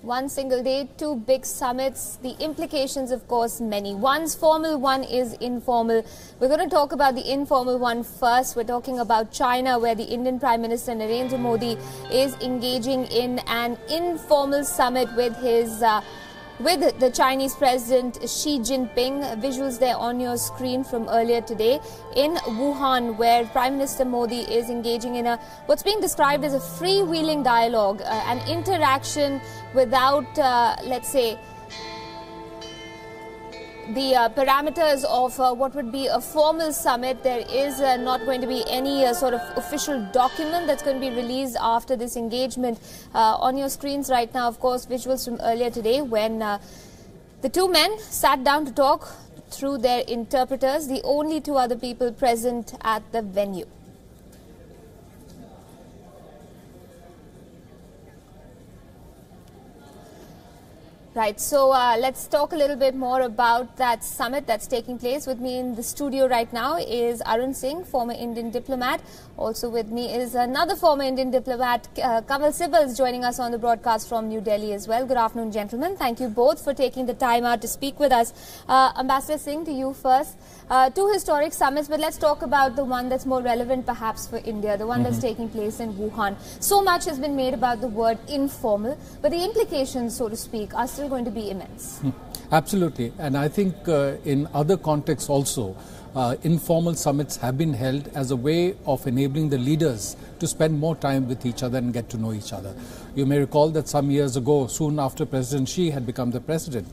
One single day, two big summits. The implications, of course, many. One's formal, one is informal. We're going to talk about the informal one first. We're talking about China, where the Indian Prime Minister Narendra Modi is engaging in an informal summit with his with the Chinese President Xi Jinping. Visuals there on your screen from earlier today in Wuhan, where Prime Minister Modi is engaging in what's being described as a freewheeling dialogue, an interaction without, let's say, the parameters of what would be a formal summit. There is not going to be any sort of official document that's going to be released after this engagement. On your screens right now, of course, visuals from earlier today when the two men sat down to talk through their interpreters, the only two other people present at the venue. Right, so let's talk a little bit more about that summit that's taking place. With me in the studio right now is Arun Singh, former Indian diplomat. Also with me is another former Indian diplomat, Kanwal Sibal, is joining us on the broadcast from New Delhi as well. Good afternoon, gentlemen. Thank you both for taking the time out to speak with us. Ambassador Singh, to you first. Two historic summits, but let's talk about the one that's more relevant perhaps for India, the one that's taking place in Wuhan. So much has been made about the word informal, but the implications, so to speak, are still going to be immense. Absolutely. And I think in other contexts also, informal summits have been held as a way of enabling the leaders to spend more time with each other and get to know each other. You may recall that some years ago, soon after President Xi had become the president,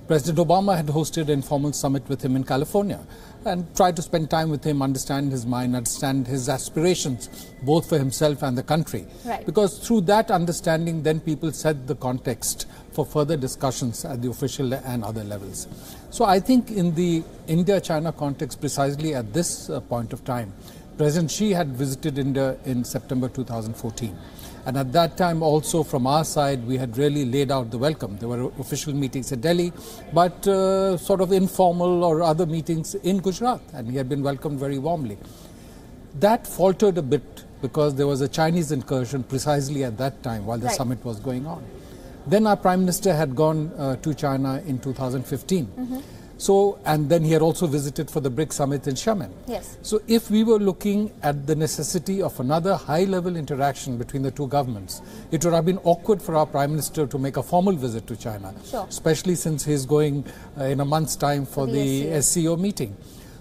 President Obama had hosted an informal summit with him in California and tried to spend time with him, understand his mind, understand his aspirations, both for himself and the country. Right. Because through that understanding, then people set the context for further discussions at the official and other levels. So I think in the India-China context, precisely at this point of time, President Xi had visited India in September 2014. And at that time also from our side, we had really laid out the welcome. There were official meetings at Delhi, but sort of informal or other meetings in Gujarat, and he had been welcomed very warmly. That faltered a bit because there was a Chinese incursion precisely at that time while the summit was going on. Then our Prime Minister had gone to China in 2015. So, and then he had also visited for the BRICS summit in Xiamen. Yes. So if we were looking at the necessity of another high-level interaction between the two governments, it would have been awkward for our Prime Minister to make a formal visit to China, especially since he's going in a month's time for the SCO meeting.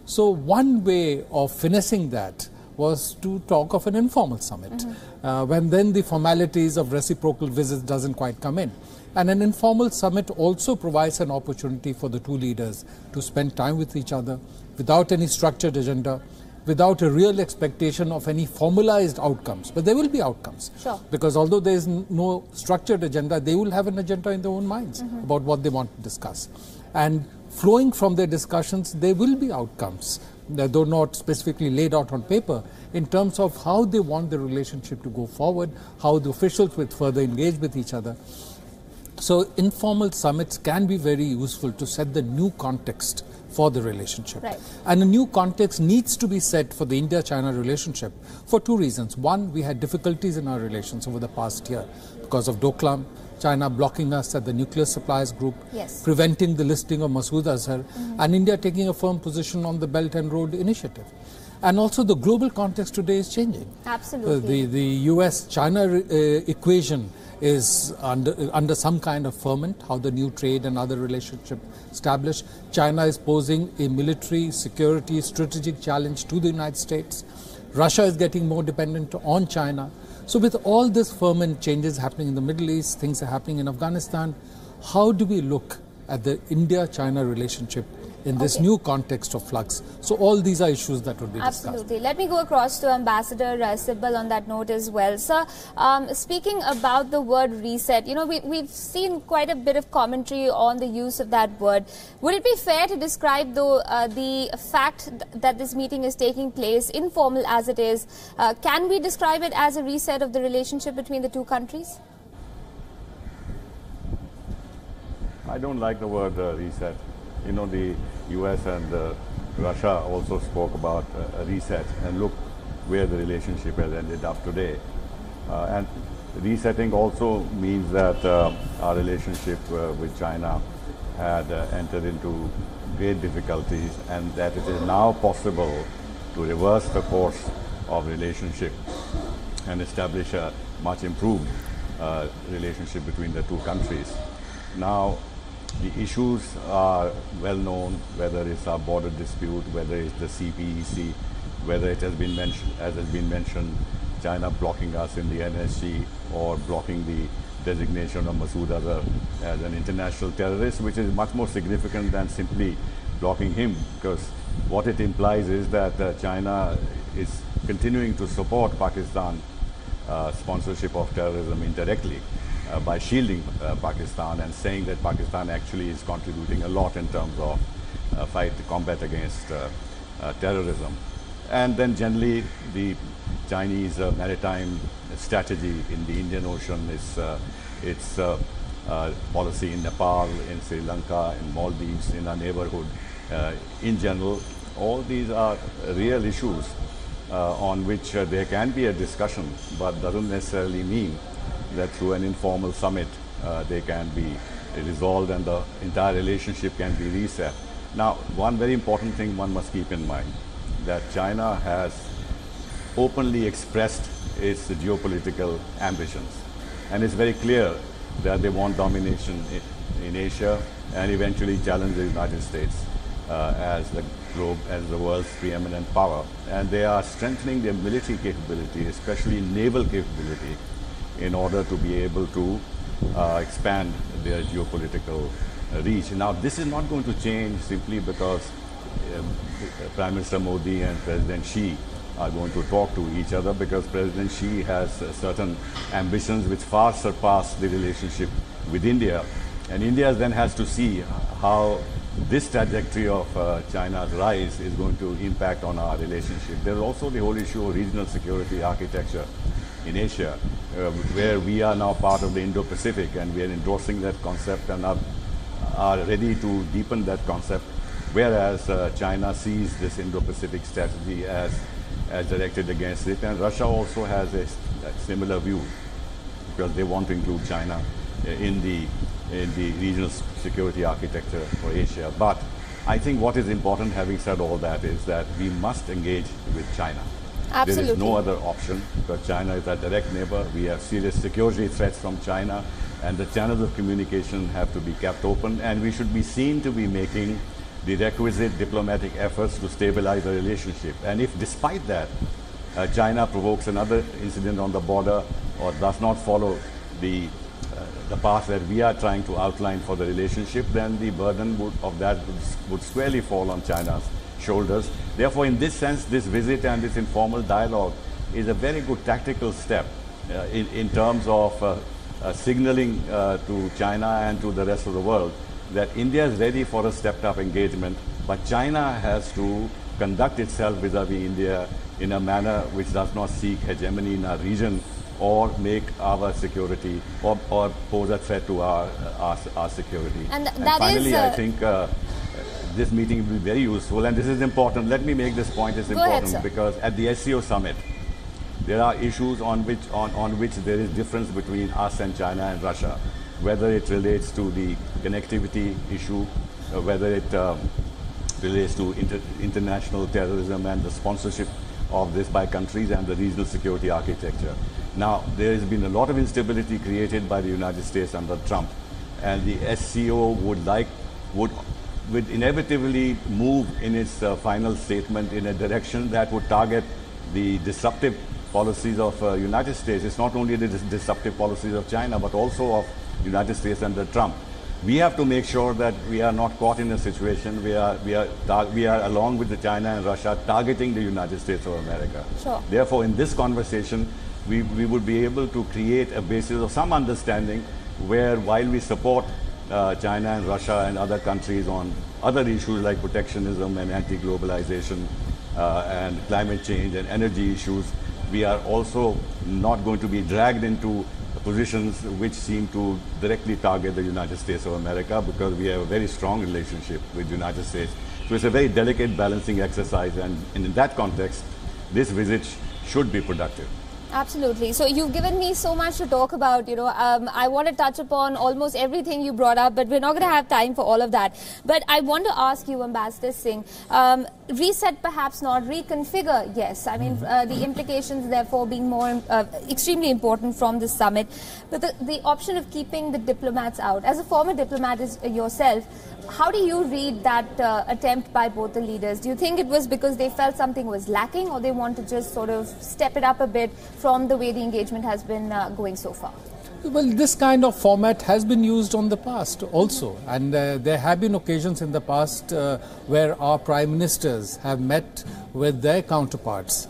So one way of finessing that was to talk of an informal summit, when then the formalities of reciprocal visits doesn't quite come in. And an informal summit also provides an opportunity for the two leaders to spend time with each other without any structured agenda, without a real expectation of any formalized outcomes. But there will be outcomes. Because although there is no structured agenda, they will have an agenda in their own minds about what they want to discuss. And flowing from their discussions, there will be outcomes, though not specifically laid out on paper, in terms of how they want the relationship to go forward, how the officials will further engage with each other. So informal summits can be very useful to set the new context for the relationship. And a new context needs to be set for the India-China relationship for two reasons. One, we had difficulties in our relations over the past year because of Doklam, China blocking us at the nuclear suppliers group, preventing the listing of Masood Azhar, and India taking a firm position on the Belt and Road Initiative. And also the global context today is changing. Absolutely. The US-China equation is under some kind of ferment, how the new trade and other relationship established. China is posing a military, security, strategic challenge to the United States. Russia is getting more dependent on China. So with all this ferment changes happening in the Middle East, things are happening in Afghanistan, how do we look at the India-China relationship in this new context of flux? So all these are issues that would be discussed. Absolutely. Let me go across to Ambassador Sibal on that note as well. Sir, speaking about the word reset, you know, we've seen quite a bit of commentary on the use of that word. Would it be fair to describe, though, the fact that this meeting is taking place, informal as it is, can we describe it as a reset of the relationship between the two countries? I don't like the word reset. You know, the US and Russia also spoke about a reset, and look where the relationship has ended up today. And resetting also means that our relationship with China had entered into great difficulties, and that it is now possible to reverse the course of relationship and establish a much improved relationship between the two countries. Now, the issues are well known, whether it's our border dispute, whether it's the CPEC, whether it has been mentioned, as has been mentioned, China blocking us in the NSC or blocking the designation of Masood Azhar as an international terrorist, which is much more significant than simply blocking him, because what it implies is that China is continuing to support Pakistan sponsorship of terrorism indirectly by shielding Pakistan and saying that Pakistan actually is contributing a lot in terms of combat against terrorism. And then generally the Chinese maritime strategy in the Indian Ocean, its policy in Nepal, in Sri Lanka, in Maldives, in our neighborhood, in general, all these are real issues on which there can be a discussion, but doesn't necessarily mean that through an informal summit they can be resolved and the entire relationship can be reset. Now, one very important thing one must keep in mind, that China has openly expressed its geopolitical ambitions, and it's very clear that they want domination in Asia and eventually challenge the United States as the world's preeminent power. And they are strengthening their military capability, especially naval capability, in order to be able to expand their geopolitical reach. Now, this is not going to change simply because Prime Minister Modi and President Xi are going to talk to each other, because President Xi has certain ambitions which far surpass the relationship with India. And India then has to see how this trajectory of China's rise is going to impact on our relationship. There's also the whole issue of regional security architecture in Asia, where we are now part of the Indo-Pacific, and we are endorsing that concept and are ready to deepen that concept, whereas China sees this Indo-Pacific strategy as directed against it. And Russia also has a similar view, because they want to include China in the regional security architecture for Asia. But I think what is important, having said all that, is that we must engage with China. Absolutely. There is no other option, because China is our direct neighbor. We have serious security threats from China, and the channels of communication have to be kept open, and we should be seen to be making the requisite diplomatic efforts to stabilize the relationship. And if despite that China provokes another incident on the border or does not follow the path that we are trying to outline for the relationship, then the burden of that would squarely fall on China's shoulders. Therefore, in this sense, this visit and this informal dialogue is a very good tactical step in terms of signaling to China and to the rest of the world that India is ready for a stepped-up engagement, but China has to conduct itself vis-à-vis India in a manner which does not seek hegemony in our region or make our security or pose a threat to our security. And finally, I think this meeting will be very useful, and this is important. Let me make this point. It's important because at the SCO summit, there are issues on which there is difference between us and China and Russia, whether it relates to the connectivity issue, whether it relates to international terrorism and the sponsorship of this by countries and the regional security architecture. Now, there has been a lot of instability created by the United States under Trump, and the SCO would inevitably move in its final statement in a direction that would target the disruptive policies of United States. It's not only the disruptive policies of China, but also of United States under Trump. We have to make sure that we are not caught in a situation where we are along with the China and Russia targeting the United States of America. Sure. Therefore, in this conversation, we would be able to create a basis of some understanding where, while we support China and Russia and other countries on other issues like protectionism and anti-globalization and climate change and energy issues, we are also not going to be dragged into positions which seem to directly target the United States of America, because we have a very strong relationship with the United States. So it's a very delicate balancing exercise, and in that context, this visit should be productive. Absolutely. So you've given me so much to talk about, I want to touch upon almost everything you brought up, but we're not going to have time for all of that. But I want to ask you, Ambassador Singh, reset perhaps not, reconfigure, yes. I mean, the implications therefore being more extremely important from this summit. But the option of keeping the diplomats out, as a former diplomat yourself, how do you read that attempt by both the leaders? Do you think it was because they felt something was lacking, or they want to just sort of step it up a bit from the way the engagement has been going so far? Well, this kind of format has been used on the past also, and there have been occasions in the past where our prime ministers have met with their counterparts,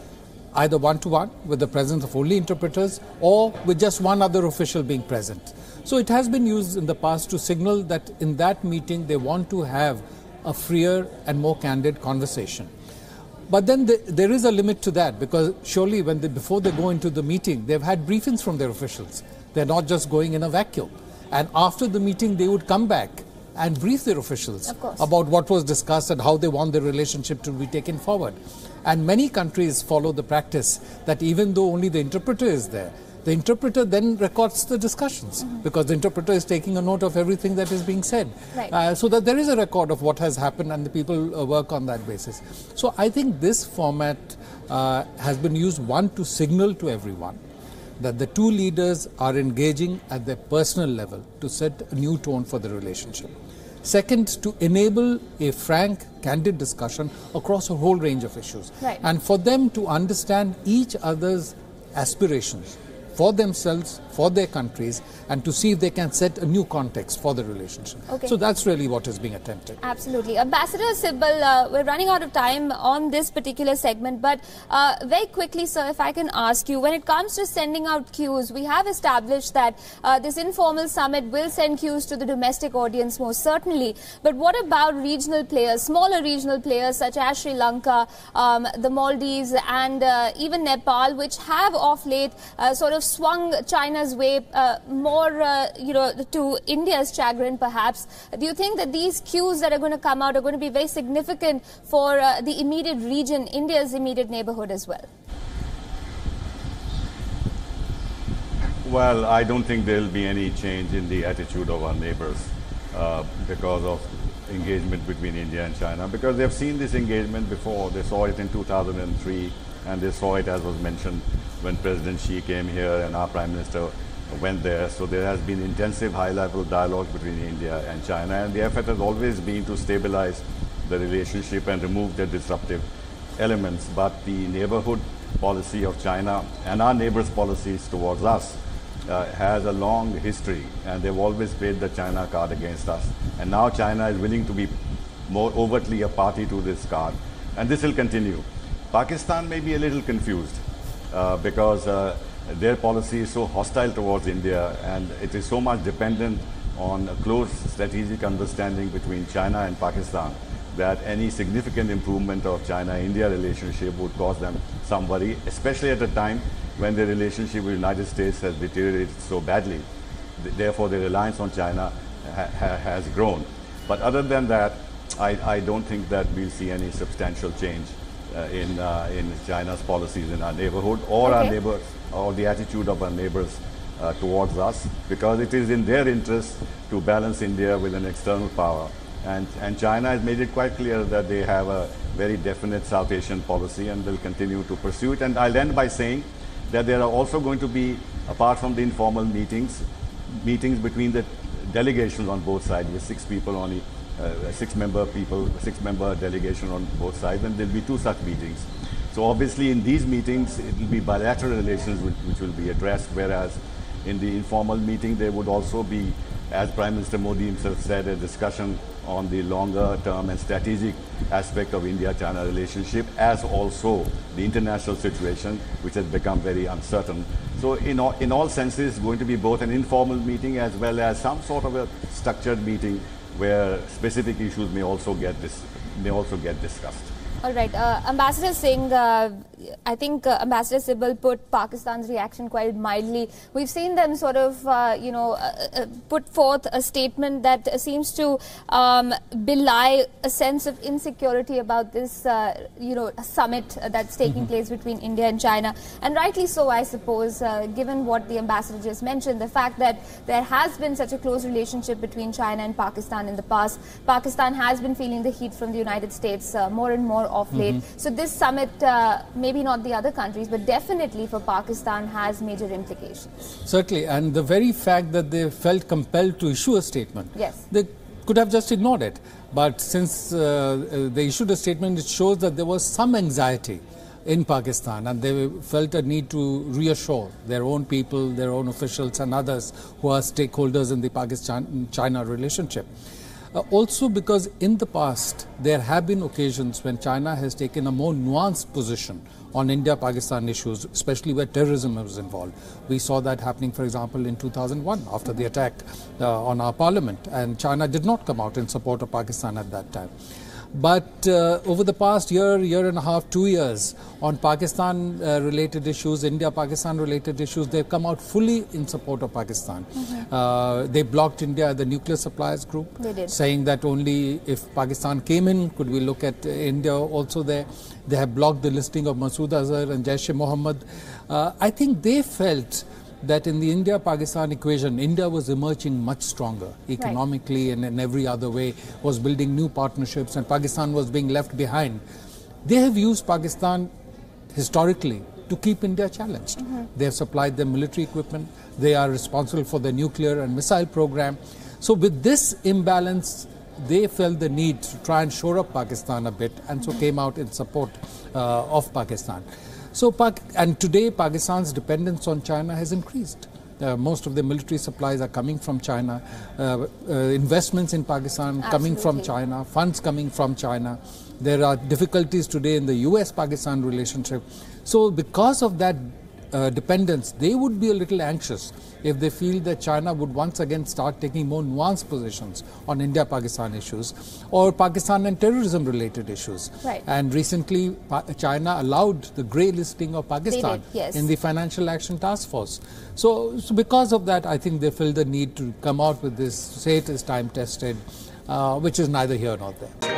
either one-to-one with the presence of only interpreters or with just one other official being present. So it has been used in the past to signal that in that meeting they want to have a freer and more candid conversation. But then there is a limit to that, because surely before they go into the meeting, they've had briefings from their officials. They're not just going in a vacuum. And after the meeting, they would come back and brief their officials about what was discussed and how they want the relationship to be taken forward. And many countries follow the practice that even though only the interpreter is there, the interpreter then records the discussions, because the interpreter is taking a note of everything that is being said. Right. So that there is a record of what has happened, and the people work on that basis. So I think this format has been used, one, to signal to everyone that the two leaders are engaging at their personal level to set a new tone for the relationship. Second, to enable a frank, candid discussion across a whole range of issues. Right. And for them to understand each other's aspirations for themselves, for their countries, and to see if they can set a new context for the relationship. Okay. So that's really what is being attempted. Absolutely. Ambassador Sibal, we're running out of time on this particular segment, but very quickly, sir, if I can ask you, when it comes to sending out cues, we have established that this informal summit will send cues to the domestic audience most certainly, but what about regional players, smaller regional players such as Sri Lanka, the Maldives, and even Nepal, which have of late sort of swung China's way more, to India's chagrin, perhaps. Do you think that these cues that are going to come out are going to be very significant for the immediate region, India's immediate neighborhood as well? Well, I don't think there will be any change in the attitude of our neighbors because of engagement between India and China, because they've seen this engagement before. They saw it in 2003, and they saw it, as was mentioned, when President Xi came here and our Prime Minister went there. So there has been intensive high-level dialogue between India and China, and the effort has always been to stabilize the relationship and remove the disruptive elements. But the neighborhood policy of China and our neighbors' policies towards us has a long history, and they've always played the China card against us. And now China is willing to be more overtly a party to this card, and this will continue. Pakistan may be a little confused because their policy is so hostile towards India, and it is so much dependent on a close strategic understanding between China and Pakistan that any significant improvement of China-India relationship would cause them some worry, especially at a time when their relationship with the United States has deteriorated so badly. Therefore, the reliance on China has grown. But other than that, I don't think that we'll see any substantial change in China's policies in our neighborhood or our neighbors, or the attitude of our neighbors towards us, because it is in their interest to balance India with an external power. And China has made it quite clear that they have a very definite South Asian policy and will continue to pursue it. And I'll end by saying that there are also going to be, apart from the informal meetings between the delegations on both sides, with 6 people only, six-member delegation on both sides, and there'll be 2 such meetings. So obviously in these meetings it will be bilateral relations which will be addressed, whereas in the informal meeting there would also be, as Prime Minister Modi himself said, a discussion on the longer term and strategic aspect of India-China relationship, as also the international situation, which has become very uncertain. So in all senses, it's going to be both an informal meeting as well as some sort of a structured meeting where specific issues may also get discussed. All right, Ambassador Singh, I think Ambassador Sibal put Pakistan's reaction quite mildly. We've seen them sort of, put forth a statement that seems to belie a sense of insecurity about this, summit that's taking place between India and China. And rightly so, I suppose, given what the ambassador just mentioned, the fact that there has been such a close relationship between China and Pakistan in the past. Pakistan has been feeling the heat from the United States more and more of late. So this summit, maybe not the other countries, but definitely for Pakistan has major implications. Certainly, and the very fact that they felt compelled to issue a statement, yes, they could have just ignored it. But since they issued a statement, it shows that there was some anxiety in Pakistan, and they felt a need to reassure their own people, their own officials and others who are stakeholders in the Pakistan-China relationship. Also because in the past there have been occasions when China has taken a more nuanced position on India-Pakistan issues, especially where terrorism was involved. We saw that happening, for example, in 2001 after the attack on our parliament, and China did not come out in support of Pakistan at that time. But over the past year and a half, 2 years, on Pakistan-related issues, India-Pakistan-related issues, they've come out fully in support of Pakistan. They blocked India at the nuclear suppliers group, saying that only if Pakistan came in could we look at India also there. They have blocked the listing of Masood Azhar and Jaish-e-Mohammed. I think they felt that in the India-Pakistan equation, India was emerging much stronger economically and in every other way, was building new partnerships, and Pakistan was being left behind. They have used Pakistan historically to keep India challenged. They have supplied them military equipment. They are responsible for the nuclear and missile program. So with this imbalance, they felt the need to try and shore up Pakistan a bit, and so came out in support of Pakistan. So, and today Pakistan's dependence on China has increased. Most of the military supplies are coming from China, investments in Pakistan coming from China, funds coming from China. There are difficulties today in the US-Pakistan relationship. So because of that dependence, they would be a little anxious if they feel that China would once again start taking more nuanced positions on India-Pakistan issues or Pakistan and terrorism-related issues. And recently, China allowed the grey listing of Pakistan in the Financial Action Task Force. So because of that, I think they feel the need to come out with this, say it is time-tested, which is neither here nor there.